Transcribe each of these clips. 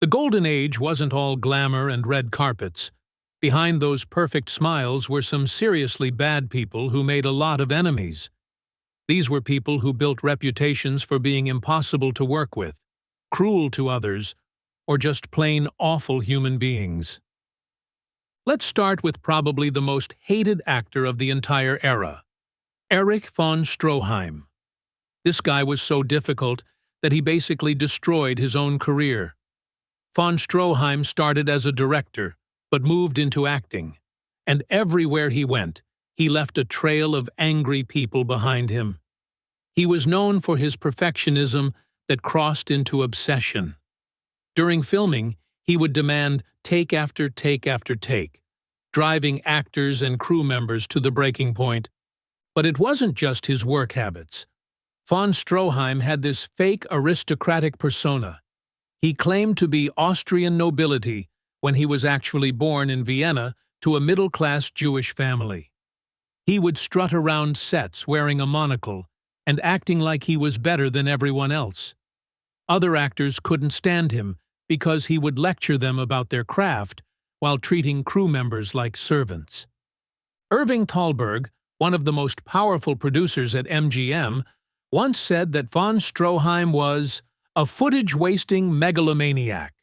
The Golden Age wasn't all glamour and red carpets. Behind those perfect smiles were some seriously bad people who made a lot of enemies. These were people who built reputations for being impossible to work with, cruel to others, or just plain awful human beings. Let's start with probably the most hated actor of the entire era, Erich von Stroheim. This guy was so difficult that he basically destroyed his own career. Von Stroheim started as a director, but moved into acting, and everywhere he went, he left a trail of angry people behind him. He was known for his perfectionism that crossed into obsession. During filming, he would demand take after take after take, driving actors and crew members to the breaking point. But it wasn't just his work habits. Von Stroheim had this fake aristocratic persona. He claimed to be Austrian nobility when he was actually born in Vienna to a middle-class Jewish family. He would strut around sets wearing a monocle and acting like he was better than everyone else. Other actors couldn't stand him because he would lecture them about their craft while treating crew members like servants. Irving Thalberg, one of the most powerful producers at MGM, once said that von Stroheim was a footage-wasting megalomaniac.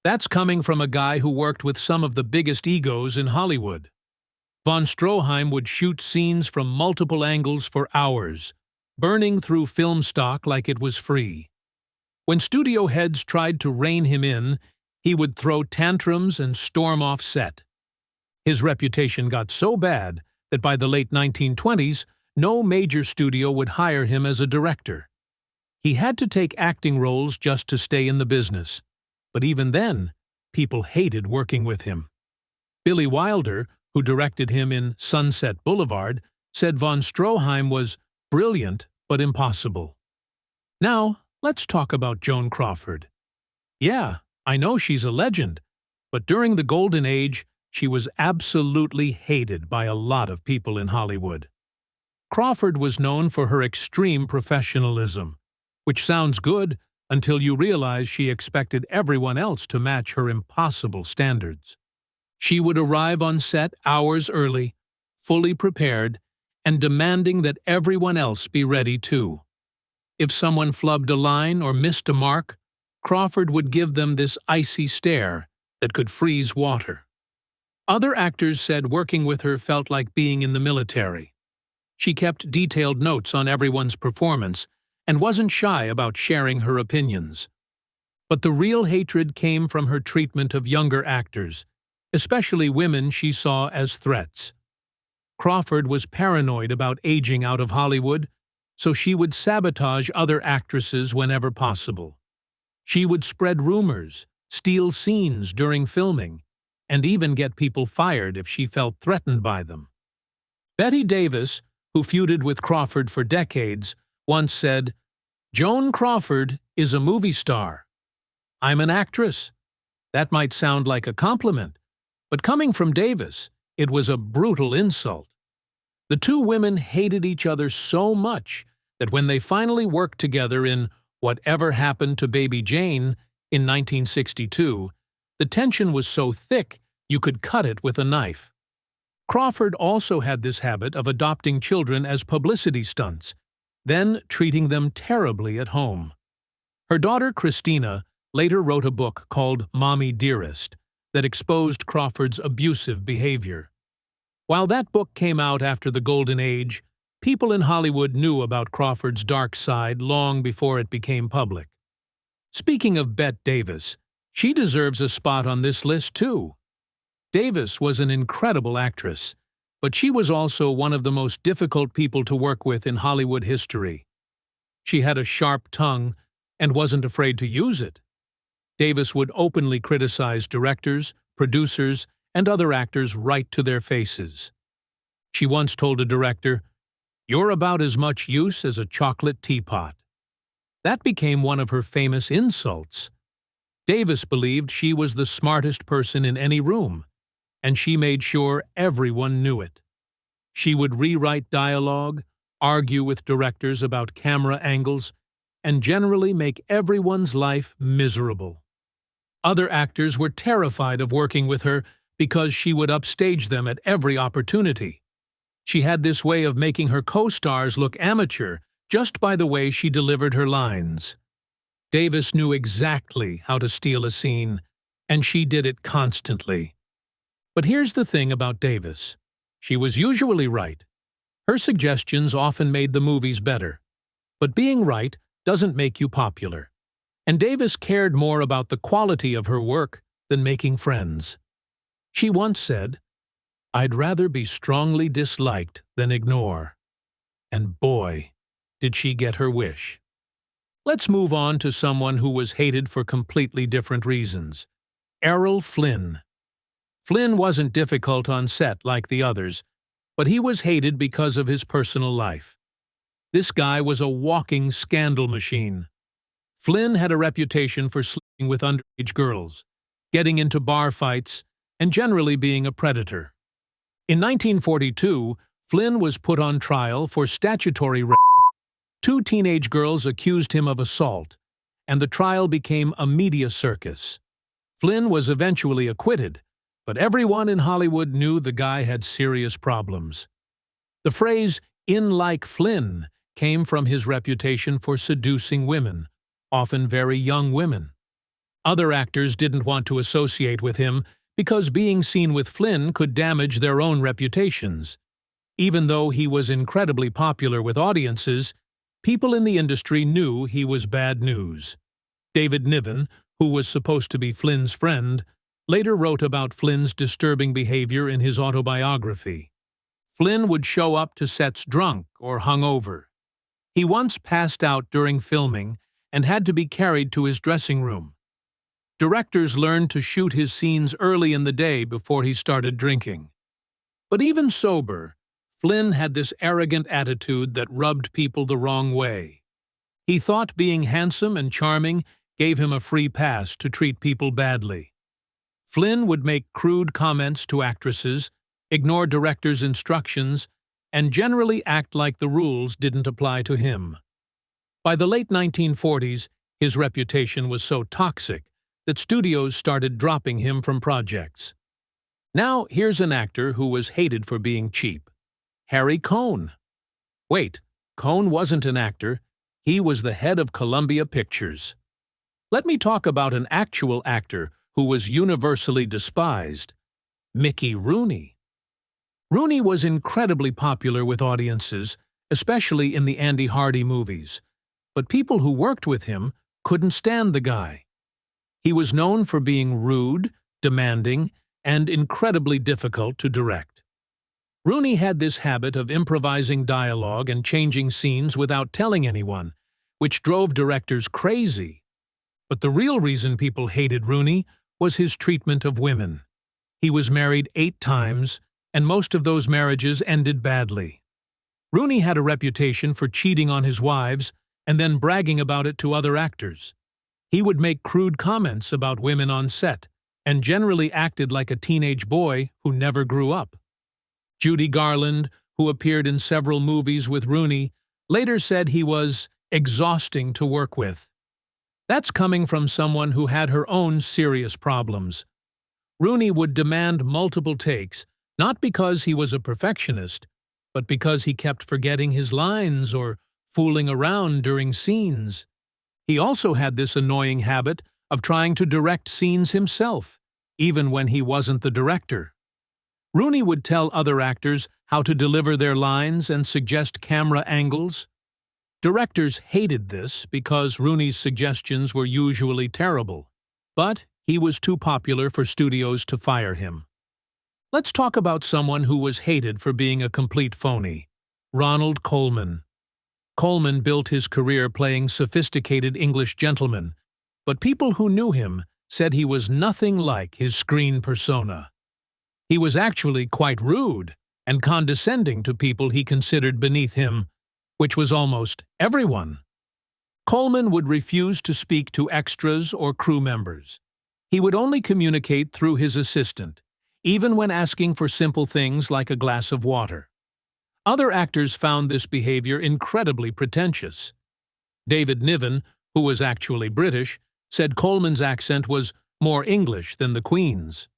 That's coming from a guy who worked with some of the biggest egos in Hollywood. Von Stroheim would shoot scenes from multiple angles for hours, burning through film stock like it was free. When studio heads tried to rein him in, he would throw tantrums and storm off set. His reputation got so bad that by the late 1920s, no major studio would hire him as a director. He had to take acting roles just to stay in the business. But even then, people hated working with him. Billy Wilder, who directed him in Sunset Boulevard, said von Stroheim was brilliant but impossible. Now, let's talk about Joan Crawford. Yeah, I know she's a legend, but during the Golden Age, she was absolutely hated by a lot of people in Hollywood. Crawford was known for her extreme professionalism, which sounds good until you realize she expected everyone else to match her impossible standards. She would arrive on set hours early, fully prepared, and demanding that everyone else be ready too. If someone flubbed a line or missed a mark, Crawford would give them this icy stare that could freeze water. Other actors said working with her felt like being in the military. She kept detailed notes on everyone's performance and wasn't shy about sharing her opinions. But the real hatred came from her treatment of younger actors, especially women she saw as threats. Crawford was paranoid about aging out of Hollywood, so she would sabotage other actresses whenever possible. She would spread rumors, steal scenes during filming, and even get people fired if she felt threatened by them. Bette Davis, who feuded with Crawford for decades, once said, "Joan Crawford is a movie star. I'm an actress." That might sound like a compliment, but coming from Davis, it was a brutal insult. The two women hated each other so much that when they finally worked together in Whatever Happened to Baby Jane in 1962, the tension was so thick you could cut it with a knife. Crawford also had this habit of adopting children as publicity stunts, then treating them terribly at home. Her daughter Christina later wrote a book called Mommy Dearest that exposed Crawford's abusive behavior. While that book came out after the Golden Age, people in Hollywood knew about Crawford's dark side long before it became public. Speaking of Bette Davis, she deserves a spot on this list too. Davis was an incredible actress, but she was also one of the most difficult people to work with in Hollywood history. She had a sharp tongue and wasn't afraid to use it. Davis would openly criticize directors, producers, and other actors right to their faces. She once told a director, "You're about as much use as a chocolate teapot." That became one of her famous insults. Davis believed she was the smartest person in any room, and she made sure everyone knew it. She would rewrite dialogue, argue with directors about camera angles, and generally make everyone's life miserable. Other actors were terrified of working with her because she would upstage them at every opportunity. She had this way of making her co-stars look amateur just by the way she delivered her lines. Davis knew exactly how to steal a scene, and she did it constantly. But here's the thing about Davis. She was usually right. Her suggestions often made the movies better. But being right doesn't make you popular. And Davis cared more about the quality of her work than making friends. She once said, "I'd rather be strongly disliked than ignore." And boy, did she get her wish. Let's move on to someone who was hated for completely different reasons. Errol Flynn. Flynn wasn't difficult on set like the others, but he was hated because of his personal life. This guy was a walking scandal machine. Flynn had a reputation for sleeping with underage girls, getting into bar fights, and generally being a predator. In 1942, Flynn was put on trial for statutory rape. 2 teenage girls accused him of assault, and the trial became a media circus. Flynn was eventually acquitted, but everyone in Hollywood knew the guy had serious problems. The phrase, "in like Flynn," came from his reputation for seducing women, often very young women. Other actors didn't want to associate with him because being seen with Flynn could damage their own reputations. Even though he was incredibly popular with audiences, people in the industry knew he was bad news. David Niven, who was supposed to be Flynn's friend, later wrote about Flynn's disturbing behavior in his autobiography. Flynn would show up to sets drunk or hungover. He once passed out during filming and had to be carried to his dressing room. Directors learned to shoot his scenes early in the day before he started drinking. But even sober, Flynn had this arrogant attitude that rubbed people the wrong way. He thought being handsome and charming gave him a free pass to treat people badly. Flynn would make crude comments to actresses, ignore directors' instructions, and generally act like the rules didn't apply to him. By the late 1940s, his reputation was so toxic that studios started dropping him from projects. Now here's an actor who was hated for being cheap. Harry Cohn. Wait, Cohn wasn't an actor. He was the head of Columbia Pictures. Let me talk about an actual actor who was universally despised. Mickey Rooney. Rooney was incredibly popular with audiences, especially in the Andy Hardy movies. But people who worked with him couldn't stand the guy. He was known for being rude, demanding, and incredibly difficult to direct. Rooney had this habit of improvising dialogue and changing scenes without telling anyone, which drove directors crazy. But the real reason people hated Rooney was his treatment of women. He was married 8 times, and most of those marriages ended badly. Rooney had a reputation for cheating on his wives and then bragging about it to other actors. He would make crude comments about women on set, and generally acted like a teenage boy who never grew up. Judy Garland, who appeared in several movies with Rooney, later said he was exhausting to work with. That's coming from someone who had her own serious problems. Rooney would demand multiple takes, not because he was a perfectionist, but because he kept forgetting his lines or fooling around during scenes. He also had this annoying habit of trying to direct scenes himself, even when he wasn't the director. Rooney would tell other actors how to deliver their lines and suggest camera angles. Directors hated this because Rooney's suggestions were usually terrible, but he was too popular for studios to fire him. Let's talk about someone who was hated for being a complete phony. Ronald Colman. Colman built his career playing sophisticated English gentlemen, but people who knew him said he was nothing like his screen persona. He was actually quite rude and condescending to people he considered beneath him, which was almost everyone. Colman would refuse to speak to extras or crew members. He would only communicate through his assistant, even when asking for simple things like a glass of water. Other actors found this behavior incredibly pretentious. David Niven, who was actually British, said Colman's accent was more English than the Queen's.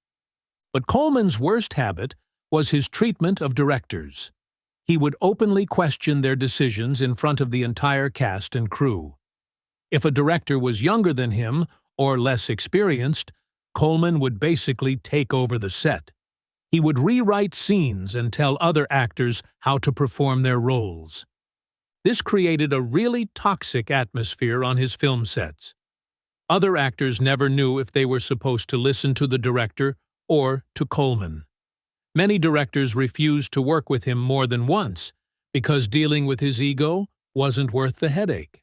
But Colman's worst habit was his treatment of directors. He would openly question their decisions in front of the entire cast and crew. If a director was younger than him or less experienced, Colman would basically take over the set. He would rewrite scenes and tell other actors how to perform their roles. This created a really toxic atmosphere on his film sets. Other actors never knew if they were supposed to listen to the director or to Colman. Many directors refused to work with him more than once because dealing with his ego wasn't worth the headache.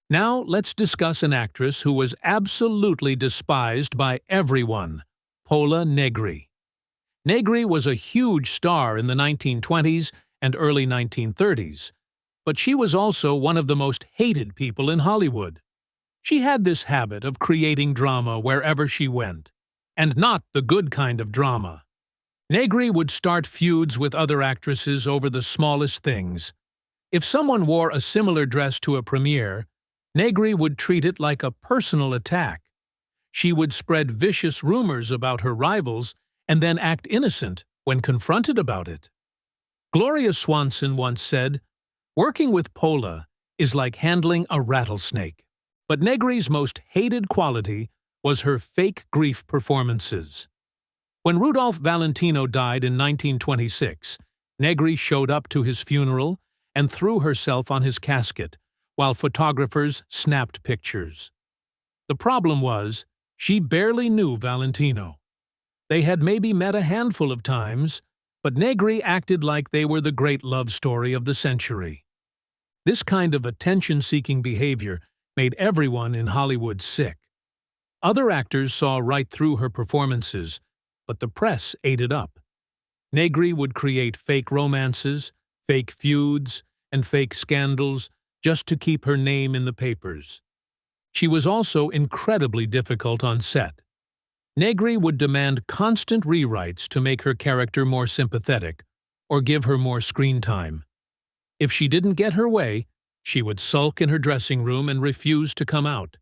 Now let's discuss an actress who was absolutely despised by everyone, Pola Negri. Negri was a huge star in the 1920s and early 1930s, but she was also one of the most hated people in Hollywood. She had this habit of creating drama wherever she went, and not the good kind of drama. Negri would start feuds with other actresses over the smallest things. If someone wore a similar dress to a premiere, Negri would treat it like a personal attack. She would spread vicious rumors about her rivals and then act innocent when confronted about it. Gloria Swanson once said, "Working with Pola is like handling a rattlesnake." But Negri's most hated quality was her fake grief performances. When Rudolph Valentino died in 1926, Negri showed up to his funeral and threw herself on his casket, while photographers snapped pictures. The problem was, she barely knew Valentino. They had maybe met a handful of times, but Negri acted like they were the great love story of the century. This kind of attention-seeking behavior made everyone in Hollywood sick. Other actors saw right through her performances, but the press ate it up. Negri would create fake romances, fake feuds, and fake scandals just to keep her name in the papers. She was also incredibly difficult on set. Negri would demand constant rewrites to make her character more sympathetic or give her more screen time. If she didn't get her way, she would sulk in her dressing room and refuse to come out.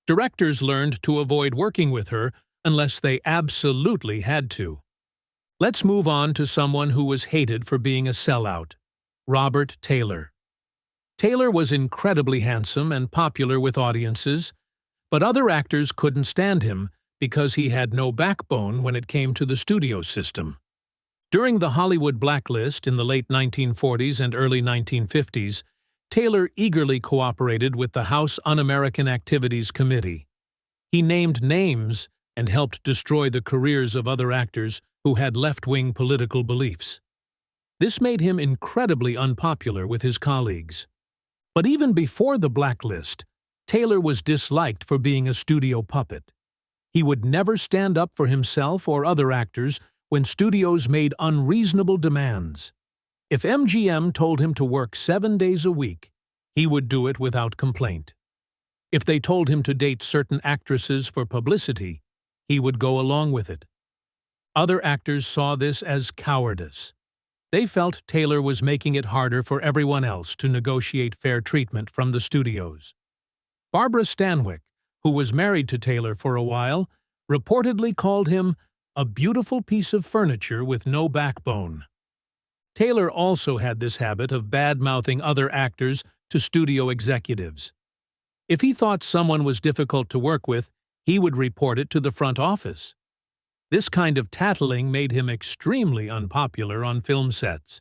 Directors learned to avoid working with her unless they absolutely had to. Let's move on to someone who was hated for being a sellout, Robert Taylor. Taylor was incredibly handsome and popular with audiences, but other actors couldn't stand him because he had no backbone when it came to the studio system. During the Hollywood blacklist in the late 1940s and early 1950s, Taylor eagerly cooperated with the House Un-American Activities Committee. He named names and helped destroy the careers of other actors who had left-wing political beliefs. This made him incredibly unpopular with his colleagues. But even before the blacklist, Taylor was disliked for being a studio puppet. He would never stand up for himself or other actors when studios made unreasonable demands. If MGM told him to work 7 days a week, he would do it without complaint. If they told him to date certain actresses for publicity, he would go along with it. Other actors saw this as cowardice. They felt Taylor was making it harder for everyone else to negotiate fair treatment from the studios. Barbara Stanwyck, who was married to Taylor for a while, reportedly called him a beautiful piece of furniture with no backbone. Taylor also had this habit of bad-mouthing other actors to studio executives. If he thought someone was difficult to work with, he would report it to the front office. This kind of tattling made him extremely unpopular on film sets.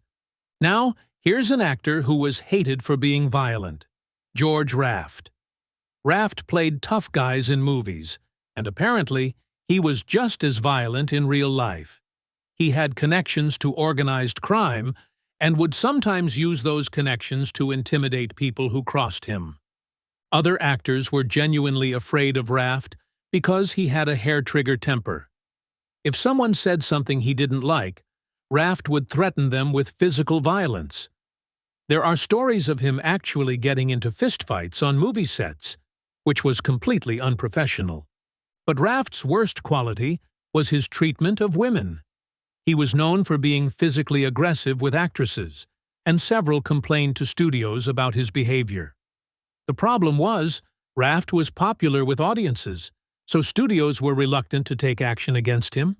Now, here's an actor who was hated for being violent, George Raft. Raft played tough guys in movies, and apparently, he was just as violent in real life. He had connections to organized crime and would sometimes use those connections to intimidate people who crossed him. Other actors were genuinely afraid of Raft because he had a hair-trigger temper. If someone said something he didn't like, Raft would threaten them with physical violence. There are stories of him actually getting into fistfights on movie sets, which was completely unprofessional. But Raft's worst quality was his treatment of women. He was known for being physically aggressive with actresses, and several complained to studios about his behavior. The problem was, Raft was popular with audiences, so studios were reluctant to take action against him.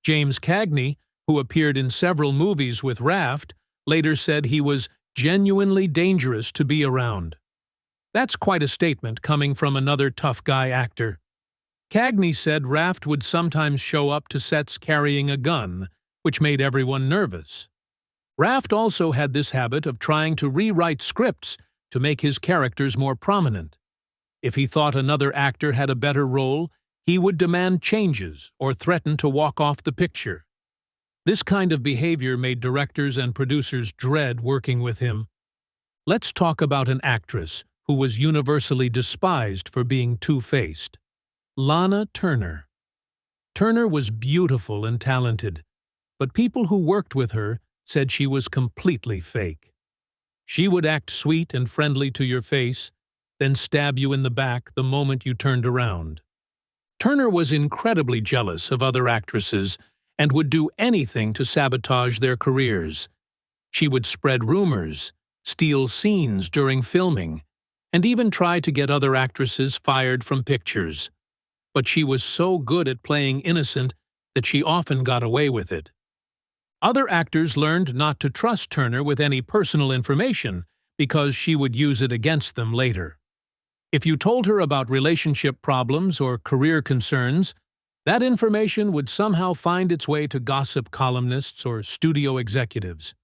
James Cagney, who appeared in several movies with Raft, later said he was genuinely dangerous to be around. That's quite a statement coming from another tough guy actor. Cagney said Raft would sometimes show up to sets carrying a gun, which made everyone nervous. Raft also had this habit of trying to rewrite scripts to make his characters more prominent. If he thought another actor had a better role, he would demand changes or threaten to walk off the picture. This kind of behavior made directors and producers dread working with him. Let's talk about an actress who was universally despised for being two-faced. Lana Turner. Turner was beautiful and talented, but people who worked with her said she was completely fake. She would act sweet and friendly to your face, then stab you in the back the moment you turned around. Turner was incredibly jealous of other actresses and would do anything to sabotage their careers. She would spread rumors, steal scenes during filming, and even try to get other actresses fired from pictures. But she was so good at playing innocent that she often got away with it. Other actors learned not to trust Turner with any personal information because she would use it against them later. If you told her about relationship problems or career concerns, that information would somehow find its way to gossip columnists or studio executives.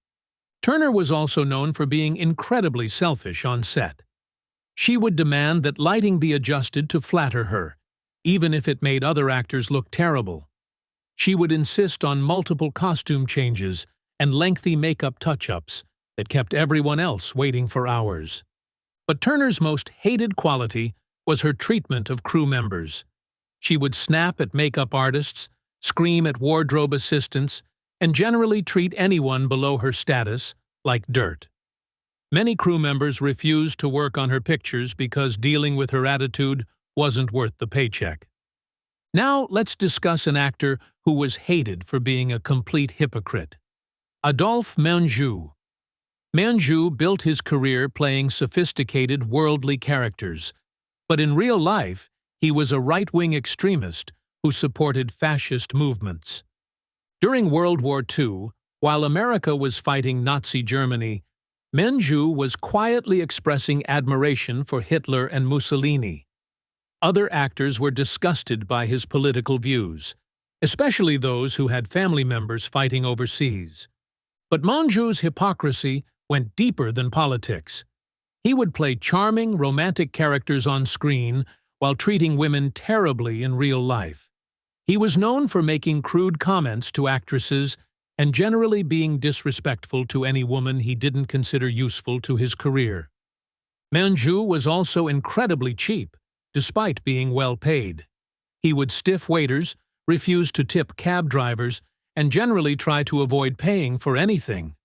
Turner was also known for being incredibly selfish on set. She would demand that lighting be adjusted to flatter her, even if it made other actors look terrible. She would insist on multiple costume changes and lengthy makeup touch-ups that kept everyone else waiting for hours. But Turner's most hated quality was her treatment of crew members. She would snap at makeup artists, scream at wardrobe assistants, and generally treat anyone below her status like dirt. Many crew members refused to work on her pictures because dealing with her attitude wasn't worth the paycheck. Now let's discuss an actor who was hated for being a complete hypocrite. Adolphe Menjou. Menjou built his career playing sophisticated, worldly characters, but in real life, he was a right-wing extremist who supported fascist movements. During World War II, while America was fighting Nazi Germany, Menjou was quietly expressing admiration for Hitler and Mussolini. Other actors were disgusted by his political views, especially those who had family members fighting overseas. But Menjou's hypocrisy went deeper than politics. He would play charming, romantic characters on screen while treating women terribly in real life. He was known for making crude comments to actresses and generally being disrespectful to any woman he didn't consider useful to his career. Menjou was also incredibly cheap, despite being well paid. He would stiff waiters, refuse to tip cab drivers, and generally try to avoid paying for anything.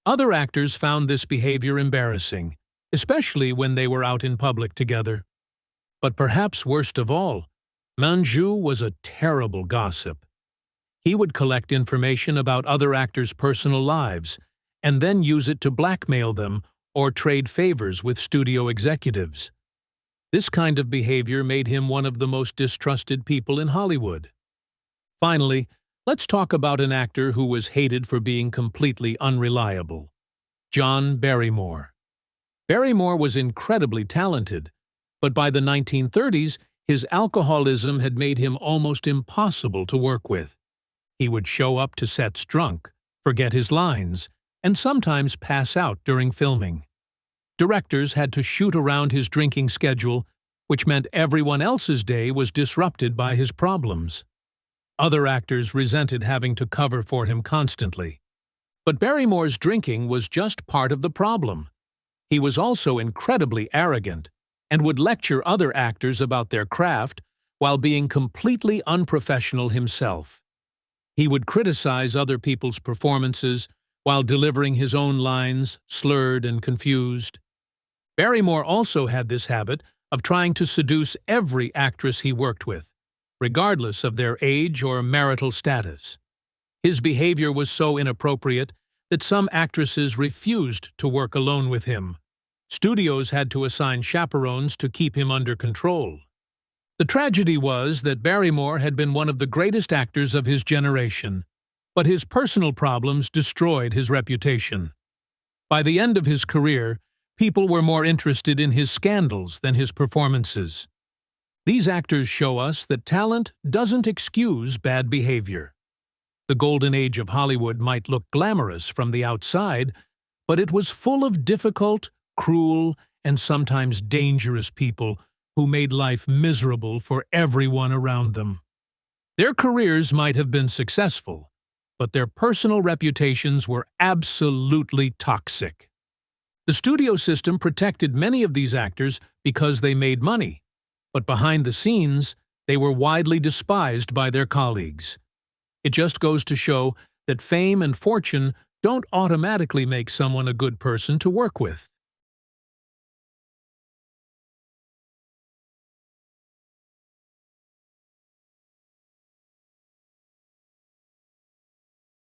Other actors found this behavior embarrassing, especially when they were out in public together. But perhaps worst of all, Menjou was a terrible gossip. He would collect information about other actors' personal lives and then use it to blackmail them or trade favors with studio executives. This kind of behavior made him one of the most distrusted people in Hollywood. Finally, let's talk about an actor who was hated for being completely unreliable. John Barrymore. Barrymore was incredibly talented, but by the 1930s, his alcoholism had made him almost impossible to work with. He would show up to sets drunk, forget his lines, and sometimes pass out during filming. Directors had to shoot around his drinking schedule, which meant everyone else's day was disrupted by his problems. Other actors resented having to cover for him constantly. But Barrymore's drinking was just part of the problem. He was also incredibly arrogant and would lecture other actors about their craft while being completely unprofessional himself. He would criticize other people's performances while delivering his own lines, slurred and confused. Barrymore also had this habit of trying to seduce every actress he worked with, regardless of their age or marital status. His behavior was so inappropriate that some actresses refused to work alone with him. Studios had to assign chaperones to keep him under control. The tragedy was that Barrymore had been one of the greatest actors of his generation, but his personal problems destroyed his reputation. By the end of his career, people were more interested in his scandals than his performances. These actors show us that talent doesn't excuse bad behavior. The golden age of Hollywood might look glamorous from the outside, but it was full of difficult, cruel, and sometimes dangerous people who made life miserable for everyone around them. Their careers might have been successful, but their personal reputations were absolutely toxic. The studio system protected many of these actors because they made money, but behind the scenes, they were widely despised by their colleagues. It just goes to show that fame and fortune don't automatically make someone a good person to work with.